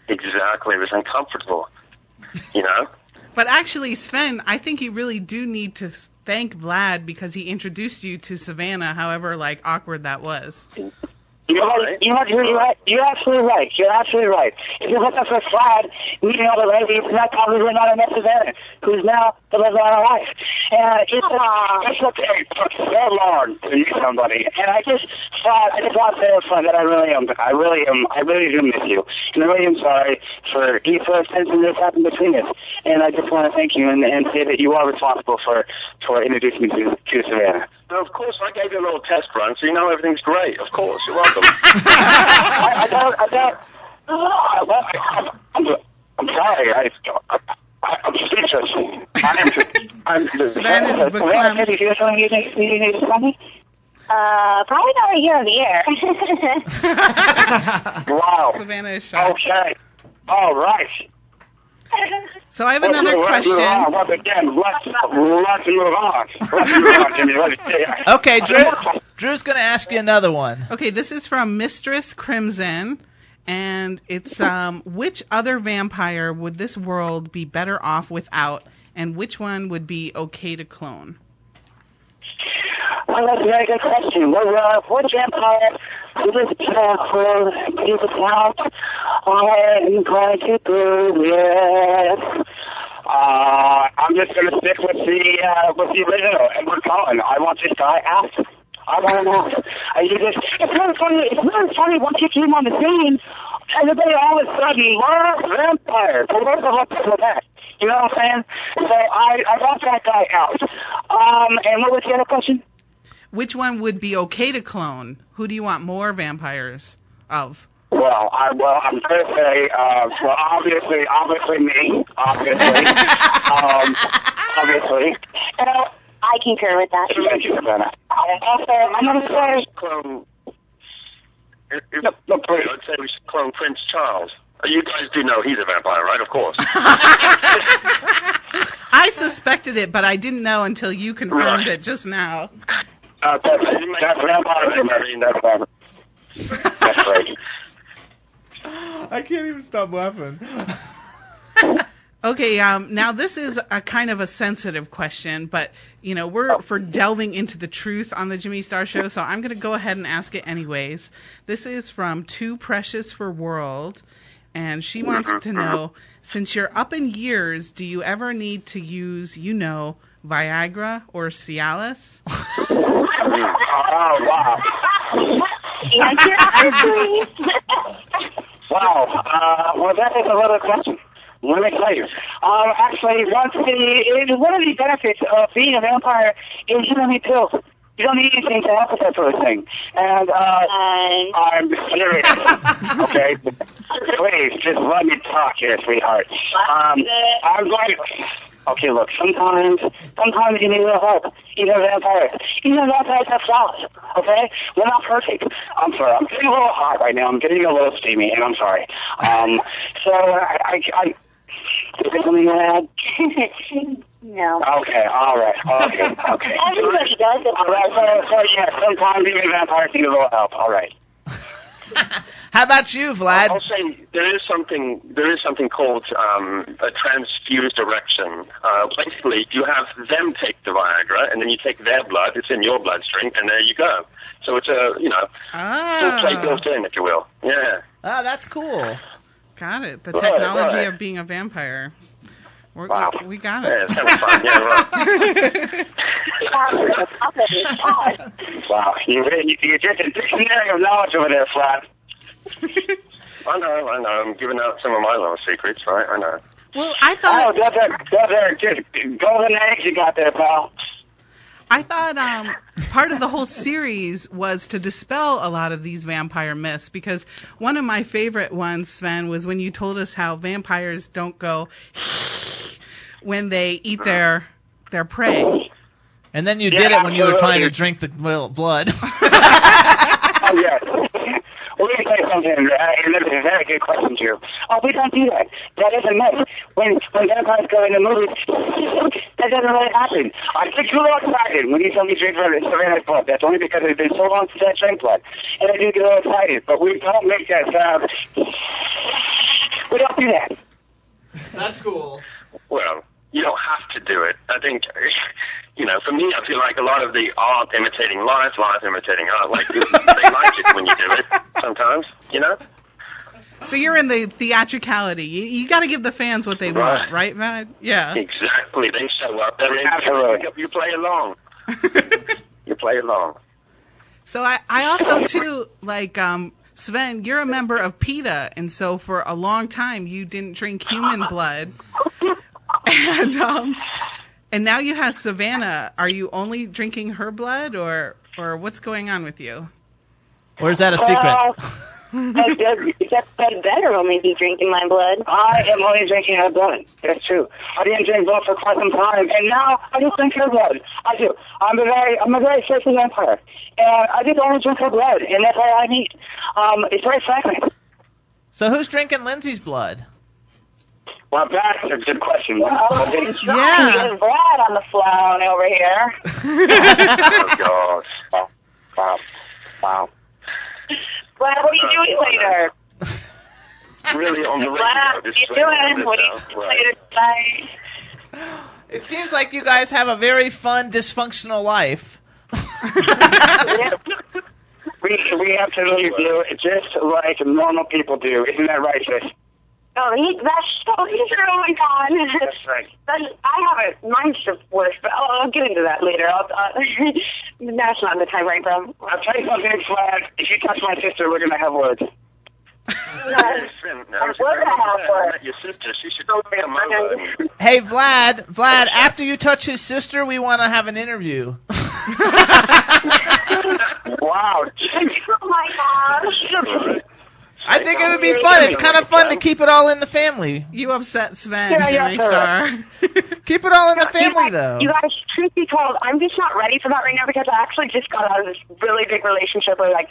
Exactly. It was uncomfortable, you know? But actually, Sven, I think you really do need to thank Vlad because he introduced you to Savannah, however, like, awkward that was. You're absolutely right. You're absolutely right. If it wasn't for Vlad meeting all the ladies, I probably would not have met Savannah, who's now the love of our life. And it's okay for so long to meet somebody. And I just want to say up front that I really do miss you. And I really am sorry for each instance this happened between us. And I just want to thank you and say that you are responsible for introducing me to Savannah. No, of course, I gave you a little test run, so you know everything's great. Of course, you're welcome. I'm sorry. I'm speechless. Sven is become... Did you something you need to tell me? Probably not right here on the air. Wow. Savannah is shocked. Okay. All right. So I have another question. Let's move on. Okay, Drew's going to ask you another one. Okay, this is from Mistress Crimson, and it's which other vampire would this world be better off without, and which one would be okay to clone? Well, that's a very good question. Well, which vampire would this world be without? I'm going to do yes. I'm just going to stick with the original Edward Cullen. I want this guy out. I want him out. It's really funny once you came on the scene, everybody all of a sudden loves vampires. So where's the hook for that? You know what I'm saying? So I want that guy out. And what was the other question? Which one would be okay to clone? Who do you want more vampires of? Well, I'm going to say, obviously me, obviously. I concur with that. Thank you, Savannah. Also, I'm going to say... Clone... No, please. I'd say we should clone Prince Charles. You guys do know he's a vampire, right? Of course. I suspected it, but I didn't know until you confirmed it just now. That's vampire. That's right. I can't even stop laughing. Okay, now this is a kind of a sensitive question, but, you know, we're for delving into the truth on the Jimmy Star Show, so I'm going to go ahead and ask it anyways. This is from Too Precious for World, and she wants to know, since you're up in years, do you ever need to use, Viagra or Cialis? Oh, wow. Answer honestly. Wow. Well, that is a little question. Let me tell you. Actually, one of the benefits of being a vampire is you don't need pills. You don't need anything to help with that sort of thing. And I'm serious. Okay? Please, just let me talk here, sweetheart. I'm going to... Okay, look, sometimes you need a little help. Even vampires have flaws, okay? We're not perfect. I'm sorry, I'm getting a little hot right now. I'm getting a little steamy, and I'm sorry. So I is there something you want to add? No. Okay, all right. Okay. Everybody does it. All right, so yeah, sometimes even vampires need a little help. All right. How about you, Vlad? I'll say there is something called a transfused erection. Basically, you have them take the Viagra, and then you take their blood. It's in your bloodstream, and there you go. So it's a full play built in, if you will. Yeah. Ah, that's cool. Got it. The technology of being a vampire. Wow. We got it. Yeah, it's kind of fun. Yeah, right. Wow. You're just a dictionary of knowledge over there, Vlad. I know. I'm giving out some of my little secrets, right? I know. Well, I thought... Oh, those are just golden eggs you got there, pal. I thought part of the whole series was to dispel a lot of these vampire myths, because one of my favorite ones, Sven, was when you told us how vampires don't go when they eat their prey. And then you did it when you were trying to drink the blood. Oh, yes. Well, let me tell you something, and this is a very good question, too. Oh, we don't do that. That is a myth. When vampires go into movies, that doesn't really happen. I get a little excited when you tell me drink Savannah's blood. That's only because it's been so long since I drank blood. And I do get a little excited, but we don't make that sound. We don't do that. That's cool. Well, you don't have to do it. I think, for me, I feel like a lot of the art imitating life imitating art, like, they like it when you do it sometimes, So you're in the theatricality. You got to give the fans what they want, right, Matt? Yeah. Exactly. They show up. They're in. You play along. You play along. So I also, too, like, Sven, you're a member of PETA, and so for a long time you didn't drink human blood. And now you have Savannah. Are you only drinking her blood, or what's going on with you? Or is that a secret? That's better only be drinking my blood. I am only drinking her blood. That's true. I didn't drink blood for quite some time, and now I just drink her blood. I do. I'm a very thirsty vampire, and I just only drink her blood, and that's all I need. It's very fragrant. So who's drinking Lyndsay's blood? Well, that's a good question. Yeah. There's Vlad on the phone over here. Oh, gosh. Wow. Vlad, what are you doing later? Really on the radio. Vlad, what are you doing? What are you doing later tonight? It seems like you guys have a very fun, dysfunctional life. We absolutely do it just like normal people do. Isn't that right, sis? Oh, that's so true. Oh my God. That's right. I have it. Mine's just worse, but I'll get into that later. That's not the time, right, bro? I'll tell you something, Vlad. If you touch my sister, we're gonna have words. Your sister, she should come over. Hey, Vlad, after you touch his sister, we want to have an interview. Wow. Oh my gosh. I think it would be fun. It's kind of fun to keep it all in the family. You upset Sven, Yeah, Jimmy Star. Keep it all in the family, though. You guys, truth be told, I'm just not ready for that right now because I actually just got out of this really big relationship where, like,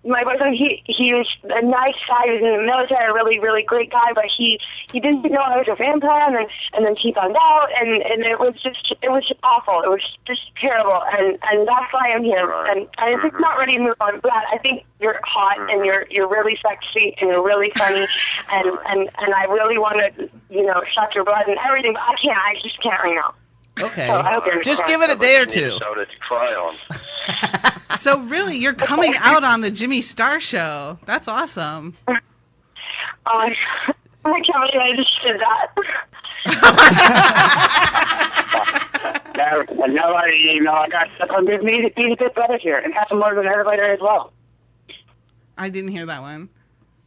my boyfriend, he was a nice guy. He was in the military, a really, really great guy, but he didn't know I was a vampire, and then he found out, and it was awful. It was just terrible, and that's why I'm here. And I'm just not ready to move on. But I think you're hot, and you're really sexy, and you're really funny, and I really want to, suck your blood and everything, but I can't. I just can't right now. Okay. So just give it a day or two. Soda to cry on. So really, you're coming out on the Jimmy Star Show. That's awesome. I can't believe I just did that. Now I got stuff on being a big brother here, and have some more than everybody there as well. I didn't hear that one.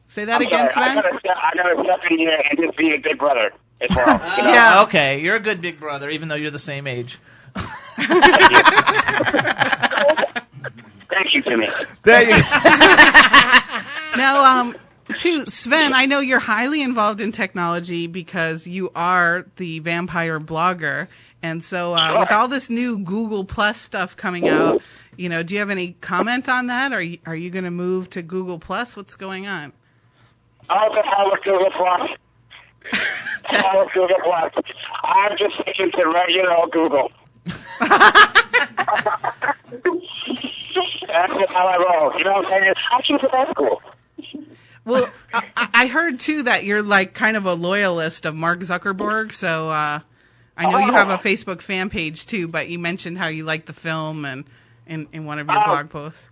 Say that again, Sven. I gotta step in here and just be a big brother as well. Yeah. Okay, you're a good big brother, even though you're the same age. Thank you, Jimmy. There you go. Now, too, Sven, I know you're highly involved in technology because you are the vampire blogger. And so with all this new Google Plus stuff coming out, do you have any comment on that? Are you going to move to Google Plus? What's going on? Oh, the hell with Google Plus. Hell with Google Plus. I'm just sticking to regular Google. That's just how I roll. You know what I'm saying? I keep it that cool. Well, I heard, too, that you're, like, kind of a loyalist of Mark Zuckerberg, so I know you have a Facebook fan page, too, but you mentioned how you like the film and in one of your blog posts.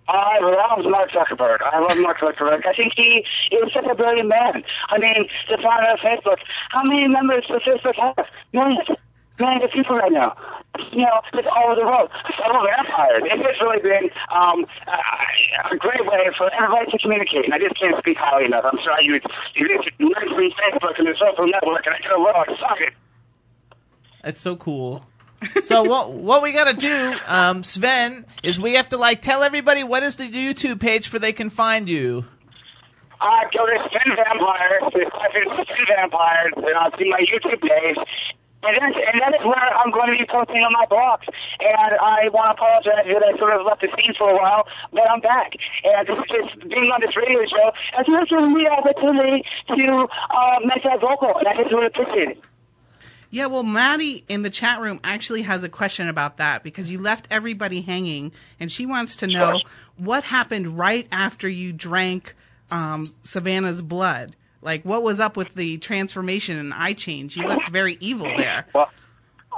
I love Mark Zuckerberg. I I think he is such a brilliant man. I mean, the founder of Facebook. How many members does Facebook have? Millions of people right now. It's all over the world. Fellow vampires. It's just really been a great way for everybody to communicate. And I just can't speak highly enough. I'm sorry you mentioned Facebook and the social network, and I get a little excited. That's so cool. So what we gotta do, Sven, is we have to tell everybody what is the YouTube page for they can find you. Go to Sven Vampires, Sven Vampires, and I'll see my YouTube page. And that is where I'm going to be posting on my blogs. And I want to apologize that I sort of left the scene for a while, but I'm back. And just being on this radio show has given me the opportunity to make that vocal, and I just really appreciate it. Yeah, well, Maddie in the chat room actually has a question about that because you left everybody hanging, and she wants to know what happened right after you drank Savannah's blood. Like, what was up with the transformation and eye change? You looked very evil there. Well,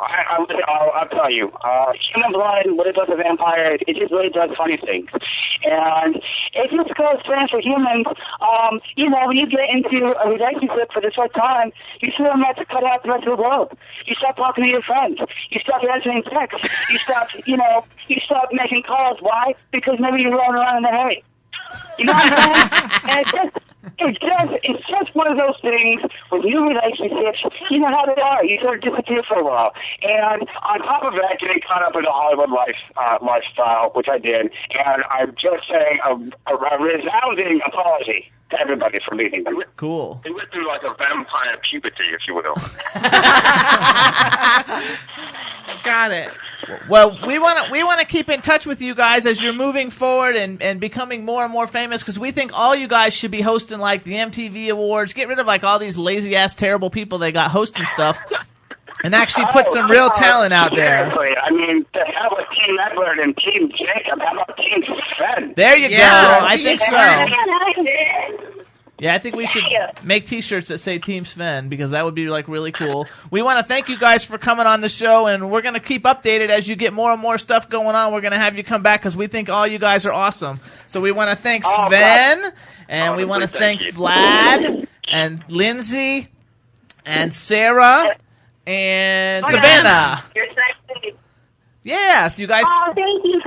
I'll tell you, human blood, what it does to vampires, it just really does funny things. And it just goes for humans. When you get into a relationship for the short time, you feel like to cut out the rest of the world. You stop talking to your friends. You stop answering texts. You stop making calls. Why? Because maybe you're rolling around in the hay. You know what I'm saying? And it's just one of those things with new relationships. You know how they are. You sort of disappear for a while. And on top of that, getting caught up in the Hollywood lifestyle, which I did, and I'm just saying a resounding apology to everybody for leaving them. Cool. He went through like a vampire puberty, if you will. Got it. Well, we want to keep in touch with you guys as you're moving forward and becoming more and more famous, because we think all you guys should be hosting like the MTV Awards. Get rid of like all these lazy ass terrible people they got hosting stuff, and actually put some real talent out there. Seriously, I mean, the hell with Team Edward and Team Jacob. How about Team Sven? There you go. I think so. Yeah, I think we should make T-shirts that say Team Sven, because that would be like really cool. We want to thank you guys for coming on the show, and we're going to keep updated as you get more and more stuff going on. We're going to have you come back because we think all you guys are awesome. So we want to thank Sven, and we want to thank Vlad and Lyndsay and Sarah and Savannah. You're sexy. Yes, you guys. Oh, thank you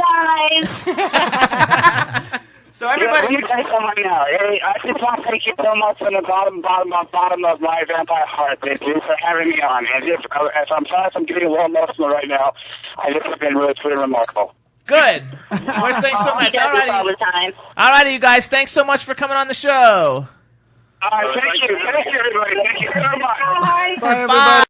guys. So everybody, you guys come on now. Hey, I just want to thank you so much from the bottom of my vampire heart. Thank you for having me on. And if I'm sorry if I'm getting a little emotional right now, I just have been really remarkable. Good. Well, thanks so much. All right, all righty, you guys. Thanks so much for coming on the show. All right, thank you. Thank you, everybody. Thank you so much. Bye. Bye, everybody.